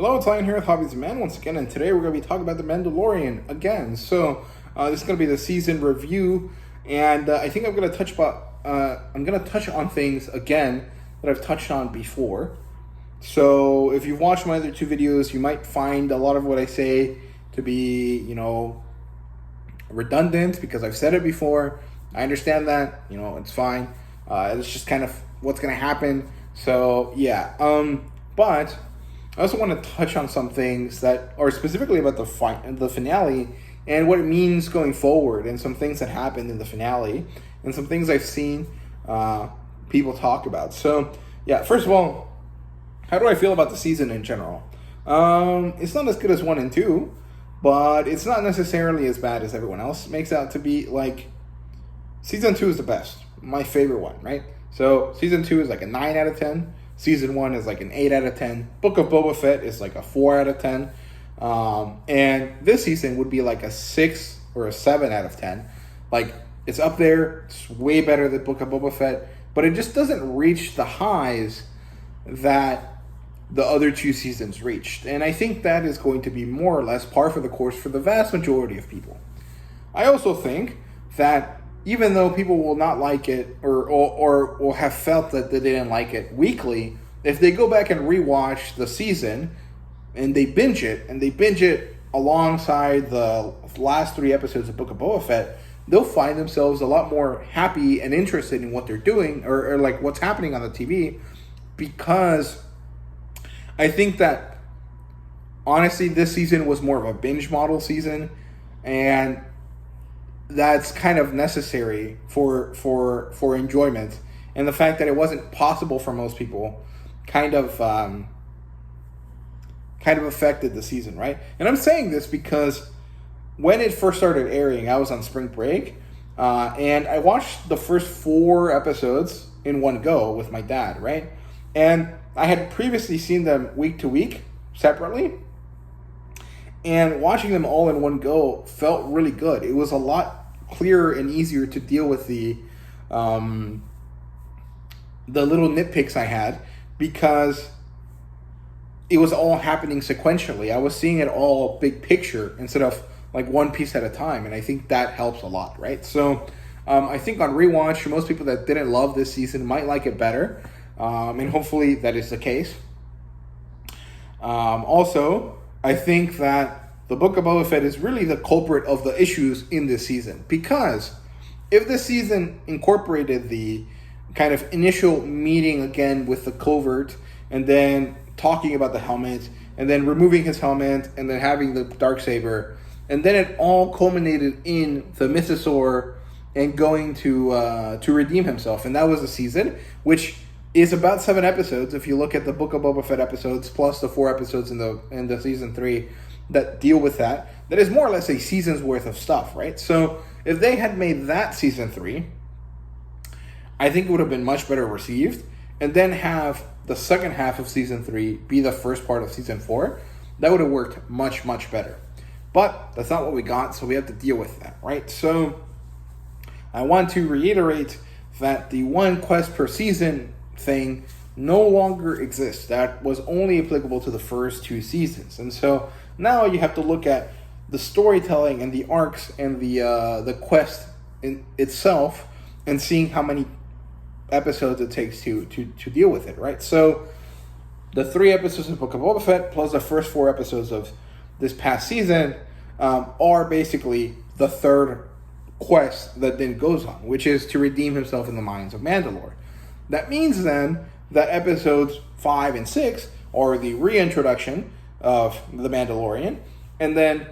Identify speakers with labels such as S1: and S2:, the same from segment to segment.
S1: Hello, it's Lion here with HobbiesofaMan once again, and today we're going to be talking about the Mandalorian again. So this is going to be the season review, and I think I'm going to touch on things again that I've touched on before. So if you've watched my other two videos, you might find a lot of what I say to be, redundant because I've said it before. I understand that, it's fine. It's just kind of what's going to happen. So yeah, but I also want to touch on some things that are specifically about the finale and what it means going forward, and some things that happened in the finale, and some things I've seen people talk about. So yeah, first of all, how do I feel about the season in general? It's not as good as 1 and 2, but it's not necessarily as bad as everyone else makes out to be. Like, season 2 is the best, my favorite one, right? So season 2 is like a 9 out of 10. Season 1 is like an 8 out of 10. Book of Boba Fett is like a 4 out of 10. And this season would be like a 6 or a 7 out of 10. Like, it's up there. It's way better than Book of Boba Fett. But it just doesn't reach the highs that the other two seasons reached. And I think that is going to be more or less par for the course for the vast majority of people. I also think that even though people will not like it or will have felt that they didn't like it weekly, if they go back and rewatch the season and they binge it alongside the last 3 episodes of Book of Boba Fett, they'll find themselves a lot more happy and interested in what they're doing or like what's happening on the TV, because I think that honestly this season was more of a binge model season, and that's kind of necessary for enjoyment. And the fact that it wasn't possible for most people kind of affected the season, right? And I'm saying this because when it first started airing, I was on spring break, and I watched the first 4 episodes in one go with my dad, right? And I had previously seen them week to week separately, and watching them all in one go felt really good. It was a lot clearer and easier to deal with the little nitpicks I had, because it was all happening sequentially. I was seeing it all big picture instead of like one piece at a time, and I think that helps a lot, right? So I think on rewatch, most people that didn't love this season might like it better, and hopefully that is the case. Also, I think that the Book of Boba Fett is really the culprit of the issues in this season, because if this season incorporated the kind of initial meeting again with the covert, and then talking about the helmet, and then removing his helmet, and then having the Darksaber, and then it all culminated in the Mythosaur and going to redeem himself, and that was the season, which is about 7 episodes if you look at the Book of Boba Fett episodes plus the 4 episodes in the season 3 that deal with that. That is more or less a season's worth of stuff, right? So if they had made that season 3, I think it would have been much better received, and then have the second half of season 3 be the first part of season 4, that would have worked much, much better. But that's not what we got, so we have to deal with that, right? So I want to reiterate that the 1 quest per season thing no longer exists. That was only applicable to the first 2 seasons. And so now you have to look at the storytelling and the arcs and the quest in itself, and seeing how many episodes it takes to deal with it, right? So the 3 episodes of Book of Boba Fett plus the first 4 episodes of this past season are basically the 3rd quest that then goes on, which is to redeem himself in the mines of Mandalore. That means then that episodes 5 and 6 are the reintroduction of the Mandalorian, and then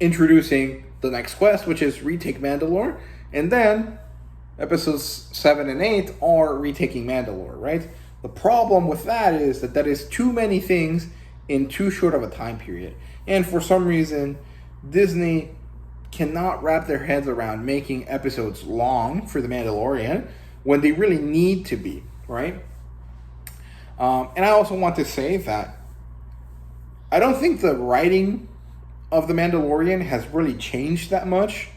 S1: introducing the next quest, which is retake Mandalore, and then episodes 7 and 8 are retaking Mandalore, right? The problem with that is that is too many things in too short of a time period, and for some reason Disney cannot wrap their heads around making episodes long for the Mandalorian when they really need to be, right? And I also want to say that I don't think the writing of The Mandalorian has really changed that much.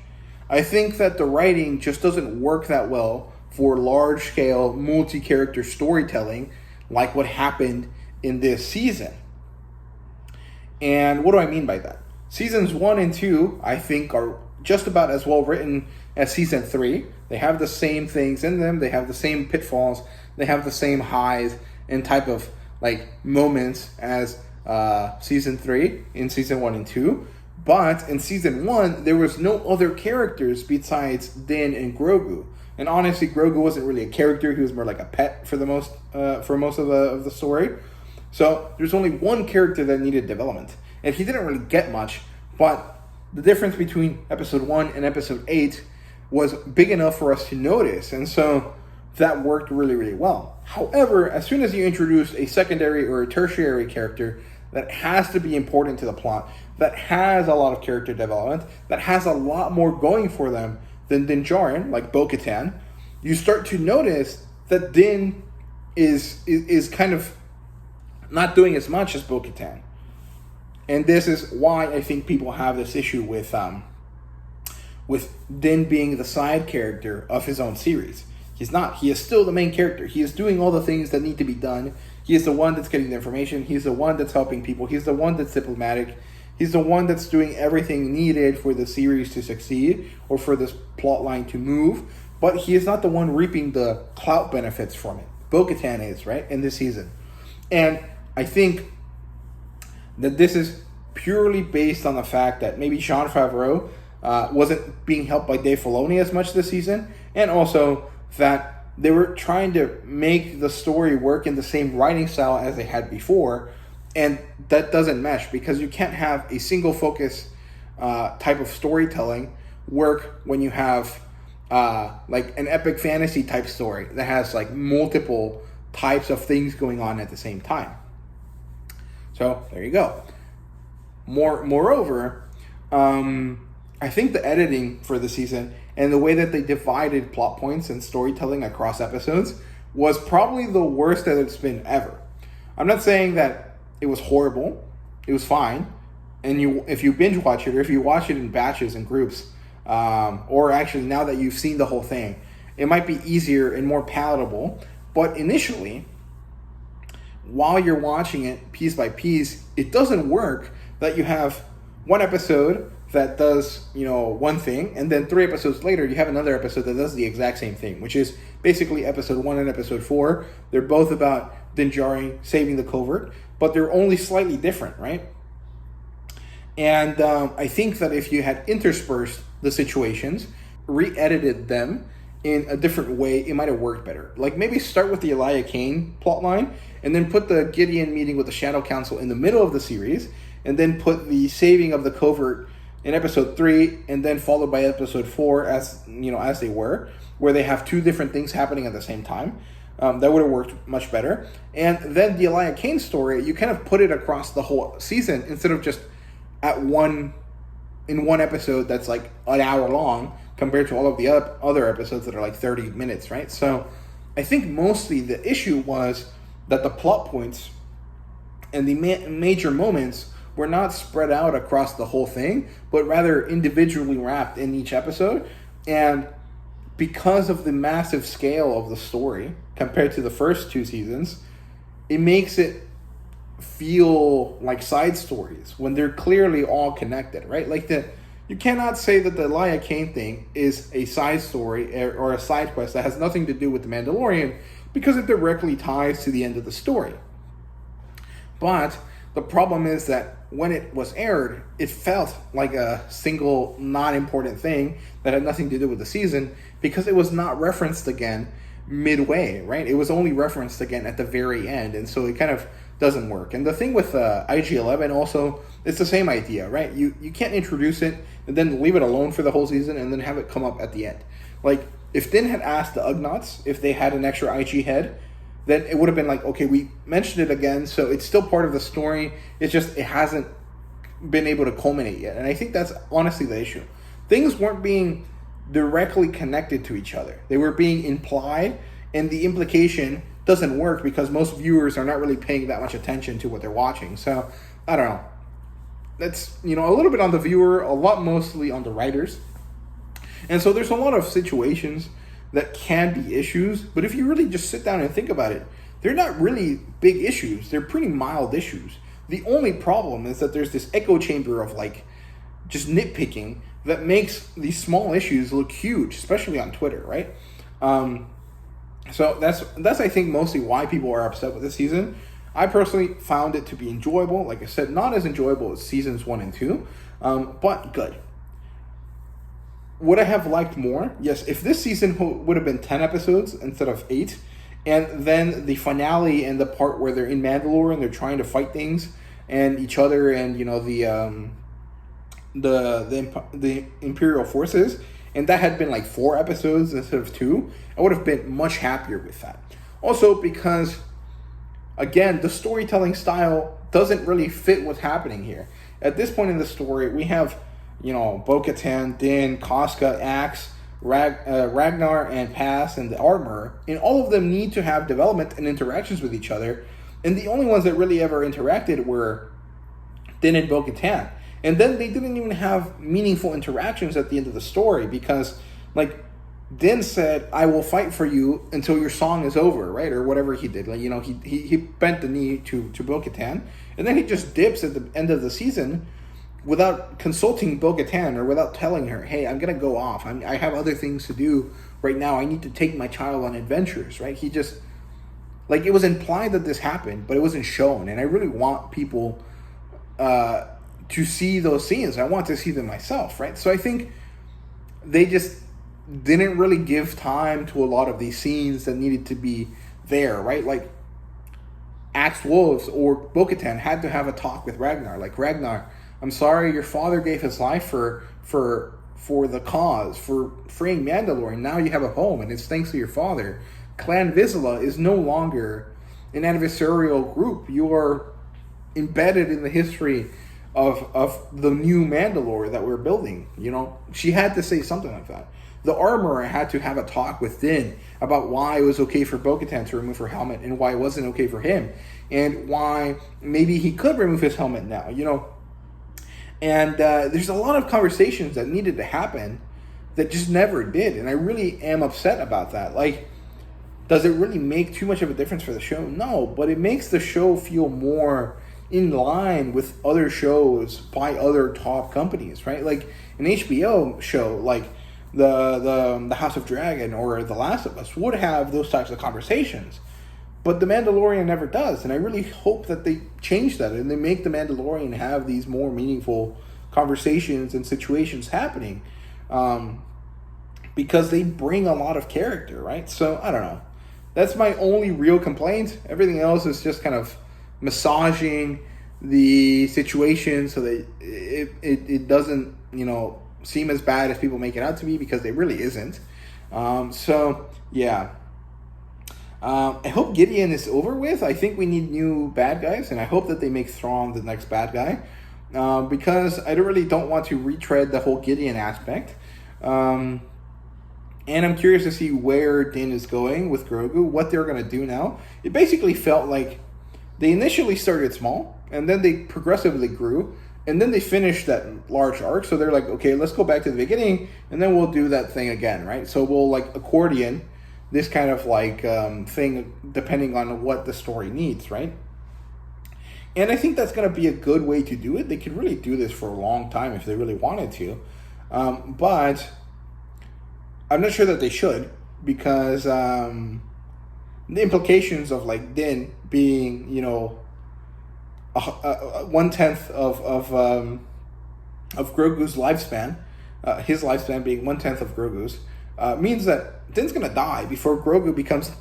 S1: I think that the writing just doesn't work that well for large-scale, multi-character storytelling like what happened in this season. And what do I mean by that? Seasons 1 and 2, I think, are just about as well written as season 3. They have the same things in them. They have the same pitfalls. They have the same highs and type of like moments as season 3 in season 1 and 2. But in season 1, there was no other characters besides Din and Grogu. And honestly, Grogu wasn't really a character. He was more like a pet for most of the story. So there's only one character that needed development. And he didn't really get much. But the difference between episode 1 and episode 8 was big enough for us to notice. And so that worked really, really well. However, as soon as you introduce a secondary or a tertiary character that has to be important to the plot, that has a lot of character development, that has a lot more going for them than Din Djarin, like Bo-Katan, you start to notice that Din is kind of not doing as much as Bo-Katan. And this is why I think people have this issue with Din being the side character of his own series. He's not. He is still the main character. He is doing all the things that need to be done. He is the one that's getting the information. He's the one that's helping people. He's the one that's diplomatic. He's the one that's doing everything needed for the series to succeed or for this plot line to move. But he is not the one reaping the clout benefits from it. Bo-Katan is, right, in this season. And I think that this is purely based on the fact that maybe Jon Favreau wasn't being helped by Dave Filoni as much this season. And also that they were trying to make the story work in the same writing style as they had before. And that doesn't mesh because you can't have a single focus type of storytelling work when you have like an epic fantasy type story that has like multiple types of things going on at the same time. So there you go. Moreover, I think the editing for the season and the way that they divided plot points and storytelling across episodes was probably the worst that it's been ever. I'm not saying that it was horrible. It was fine. And if you binge watch it or if you watch it in batches and groups, or actually now that you've seen the whole thing, it might be easier and more palatable. But initially, while you're watching it piece by piece, it doesn't work that you have one episode that does, one thing, and then 3 episodes later, you have another episode that does the exact same thing, which is basically episode 1 and episode 4. They're both about Din Djarin saving the covert, but they're only slightly different, right? And I think that if you had interspersed the situations, re-edited them in a different way, it might have worked better. Like maybe start with the Elijah Kane plotline, and then put the Gideon meeting with the Shadow Council in the middle of the series, and then put the saving of the covert in episode 3, and then followed by episode 4 as they were, where they have 2 different things happening at the same time. That would have worked much better. And then the Elijah Kane story, you kind of put it across the whole season instead of just in one episode that's like an hour long compared to all of the other episodes that are like 30 minutes, right? So I think mostly the issue was that the plot points and the major moments were not spread out across the whole thing, but rather individually wrapped in each episode. And because of the massive scale of the story compared to the first 2 seasons, it makes it feel like side stories when they're clearly all connected, right? Like you cannot say that the Elijah Kane thing is a side story or a side quest that has nothing to do with the Mandalorian because it directly ties to the end of the story. But the problem is that when it was aired, it felt like a single non-important thing that had nothing to do with the season because it was not referenced again midway, right? It was only referenced again at the very end, and so it kind of doesn't work. And the thing with IG-11 also, it's the same idea, right? You can't introduce it and then leave it alone for the whole season and then have it come up at the end. Like, if Din had asked the Ugnaughts if they had an extra IG head, then it would have been like, okay, we mentioned it again, so it's still part of the story. It's just it hasn't been able to culminate yet. And I think that's honestly the issue. Things weren't being directly connected to each other. They were being implied, and the implication doesn't work because most viewers are not really paying that much attention to what they're watching. So, I don't know. That's, a little bit on the viewer, a lot mostly on the writers. And so there's a lot of situations that can be issues, but if you really just sit down and think about it, they're not really big issues. They're pretty mild issues. The only problem is that there's this echo chamber of like just nitpicking that makes these small issues look huge, especially on Twitter, right? So that's I think mostly why people are upset with this season. I personally found it to be enjoyable. Like I said, not as enjoyable as seasons 1 and 2, but good. Would I have liked more? Yes, if this season would have been 10 episodes instead of 8, and then the finale and the part where they're in Mandalore and they're trying to fight things and each other and, you know, the Imperial forces, and that had been like 4 episodes instead of 2, I would have been much happier with that. Also because, again, the storytelling style doesn't really fit what's happening here. At this point in the story, we have, you know, Bo-Katan, Din, Casca, Axe, Ragnar, and Pass, and the Armor, and all of them need to have development and interactions with each other, and the only ones that really ever interacted were Din and Bo-Katan. And then they didn't even have meaningful interactions at the end of the story, because, like, Din said, "I will fight for you until your song is over," right? Or whatever he did. Like, you know, he bent the knee to Bo-Katan, and then he just dips at the end of the season without consulting Bo-Katan or without telling her, "Hey, I'm gonna go off. I have other things to do right now. I need to take my child on adventures," right? He just, like, it was implied that this happened, but it wasn't shown. And I really want people to see those scenes. I want to see them myself, right? So I think they just didn't really give time to a lot of these scenes that needed to be there, right? Like, Axe Wolves or Bo-Katan had to have a talk with Ragnar. Like, Ragnar, I'm sorry, your father gave his life for the cause, for freeing Mandalorian. Now you have a home, and it's thanks to your father. Clan Vizsla is no longer an adversarial group. You are embedded in the history of the new Mandalore that we're building. You know, she had to say something like that. The Armorer had to have a talk with Din about why it was okay for Bo-Katan to remove her helmet and why it wasn't okay for him, and why maybe he could remove his helmet now, you know. And there's a lot of conversations that needed to happen that just never did, and I really am upset about that. Like, does it really make too much of a difference for the show? No, but it makes the show feel more in line with other shows by other top companies, right? Like an HBO show like the House of Dragon or The Last of Us would have those types of conversations, but The Mandalorian never does, and I really hope that they change that and they make The Mandalorian have these more meaningful conversations and situations happening, because they bring a lot of character, right? So I don't know. That's my only real complaint. Everything else is just kind of massaging the situation so that it doesn't, you know, seem as bad as people make it out to be, because it really isn't. So yeah, I hope Gideon is over with. I think we need new bad guys, and I hope that they make Thrawn the next bad guy, because I really don't want to retread the whole Gideon aspect. And I'm curious to see where Din is going with Grogu, what they're going to do now. It basically felt like they initially started small, and then they progressively grew, and then they finished that large arc. So they're like, okay, let's go back to the beginning, and then we'll do that thing again, right? So we'll, like, accordion this kind of, like, thing depending on what the story needs, right? And I think that's going to be a good way to do it. They could really do this for a long time if they really wanted to. But I'm not sure that they should, because the implications of, like, Din being, you know, 1/10 of Grogu's lifespan, his lifespan being 1/10 of Grogu's, means that Din's gonna die before Grogu becomes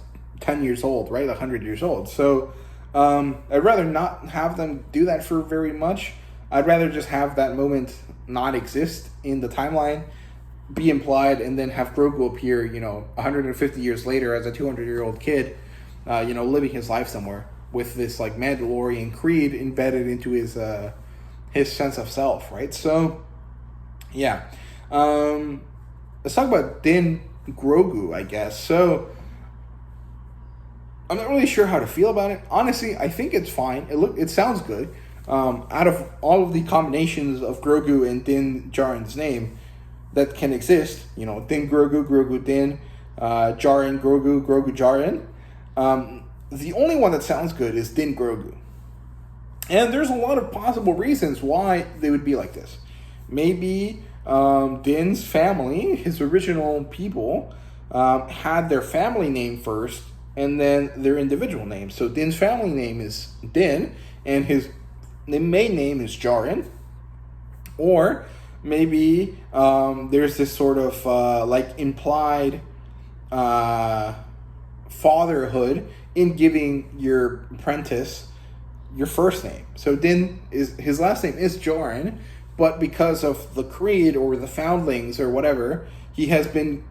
S1: 10 years old, right? 100 years old. So I'd rather not have them do that for very much. I'd rather just have that moment not exist in the timeline, be implied, and then have Grogu appear, you know, 150 years later as a 200-year-old kid, you know, living his life somewhere with this, like, Mandalorian creed embedded into his sense of self, right? So, yeah. Let's talk about Din Grogu, I guess. So, I'm not really sure how to feel about it. Honestly, I think it's fine. It sounds good. Out of all of the combinations of Grogu and Din Djarin's name that can exist, you know, Din Grogu, Grogu Din, Djarin Grogu, Grogu Djarin, the only one that sounds good is Din Grogu. And there's a lot of possible reasons why they would be like this. Maybe Din's family, his original people, had their family name first and then their individual name. So Din's family name is Din and his main name is Jaren. Or maybe there's this sort of like implied fatherhood in giving your apprentice your first name. So Din is his last name is Jaren, but because of the Creed or the Foundlings or whatever, he has given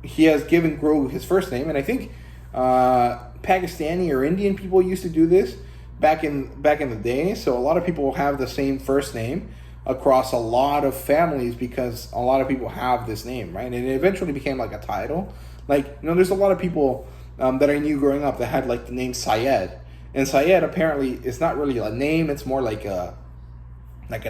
S1: Grogu his first name. And I think Pakistani or Indian people used to do this back in the day. So a lot of people have the same first name across a lot of families because a lot of people have this name, right? And it eventually became like a title. Like, there's a lot of people that I knew growing up that had like the name Syed. And Syed apparently is not really a name, it's more like a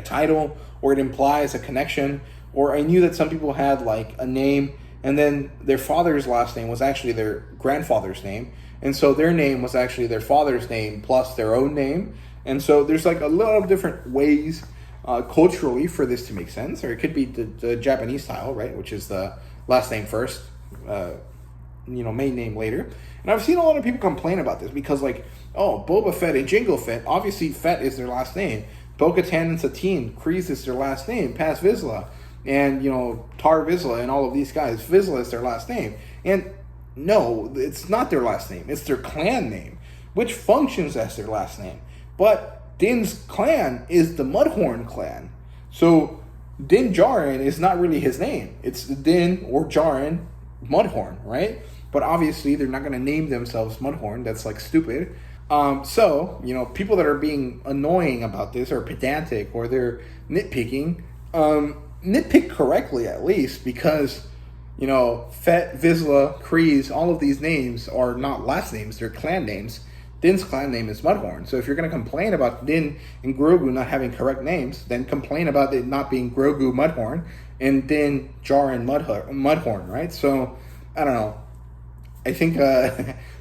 S1: title, or it implies a connection. Or I knew that some people had like a name and then their father's last name was actually their grandfather's name. And so their name was actually their father's name plus their own name. And so there's like a lot of different ways culturally for this to make sense. Or it could be the Japanese style, right? Which is the last name first, main name later. And I've seen a lot of people complain about this because like, oh, Boba Fett and Jango Fett, obviously Fett is their last name. Bo-Katan and Satine, Kryze is their last name. Paz Vizsla, and Tar Vizsla and all of these guys, Vizsla is their last name. And no, it's not their last name. It's their clan name, which functions as their last name. But Din's clan is the Mudhorn clan. So Din Djarin is not really his name. It's Din or Djarin Mudhorn, right? But obviously they're not going to name themselves Mudhorn. That's like stupid. So people that are being annoying about this or pedantic or they're nitpicking, nitpick correctly at least, because Fett, Vizsla, Kryze, all of these names are not last names, they're clan names. Din's clan name is Mudhorn. So if you're going to complain about Din and Grogu not having correct names, then complain about it not being Grogu Mudhorn and Din Djarin Mudhorn, right? So I don't know. I think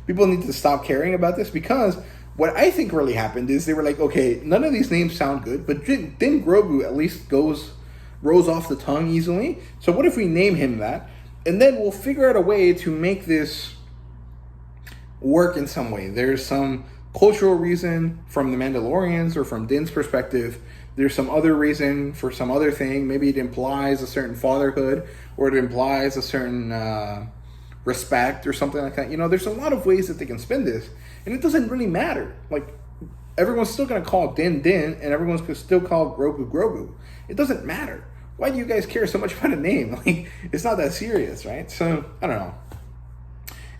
S1: people need to stop caring about this, because what I think really happened is they were like, okay, none of these names sound good, but Din Grogu at least rolls off the tongue easily. So what if we name him that? And then we'll figure out a way to make this work in some way. There's some cultural reason from the Mandalorians or from Din's perspective. There's some other reason for some other thing. Maybe it implies a certain fatherhood, or it implies a certain respect or something like that. There's a lot of ways that they can spin this, and it doesn't really matter. Like, everyone's still going to call Din Din, and everyone's going to still call Grogu Grogu. It doesn't matter. Why do you guys care so much about a name? Like, it's not that serious, right? So, I don't know.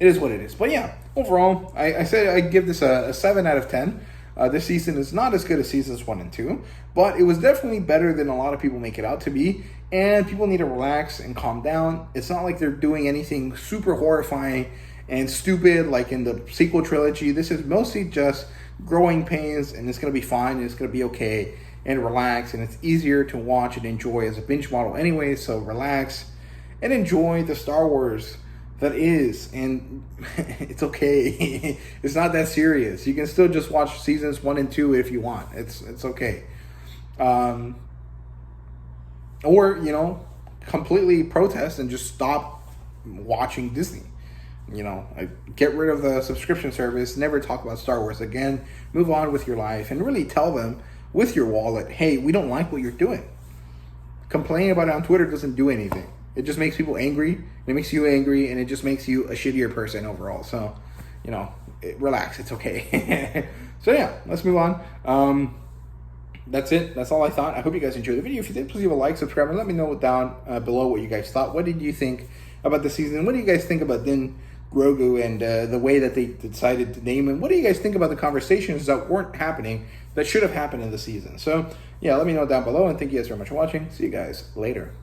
S1: It is what it is. But yeah, overall, I said I'd give this a 7 out of 10. This season is not as good as seasons 1 and 2, but it was definitely better than a lot of people make it out to be, and people need to relax and calm down. It's not like they're doing anything super horrifying and stupid like in the sequel trilogy. This is mostly just growing pains, and it's going to be fine, and it's going to be okay, and relax, and it's easier to watch and enjoy as a binge model anyway, so relax and enjoy the Star Wars that is, and it's okay. It's not that serious. You can still just watch seasons 1 and 2 if you want. It's okay. Or completely protest and just stop watching Disney. Get rid of the subscription service. Never talk about Star Wars again. Move on with your life and really tell them with your wallet, hey, we don't like what you're doing. Complaining about it on Twitter doesn't do anything. It just makes people angry. It makes you angry, and it just makes you a shittier person overall. So, relax. It's okay. So yeah, let's move on. That's it. That's all I thought. I hope you guys enjoyed the video. If you did, please leave a like, subscribe, and let me know down below what you guys thought. What did you think about the season? What do you guys think about Din Grogu and the way that they decided to name him? What do you guys think about the conversations that weren't happening that should have happened in the season? So yeah, let me know down below, and thank you guys very much for watching. See you guys later.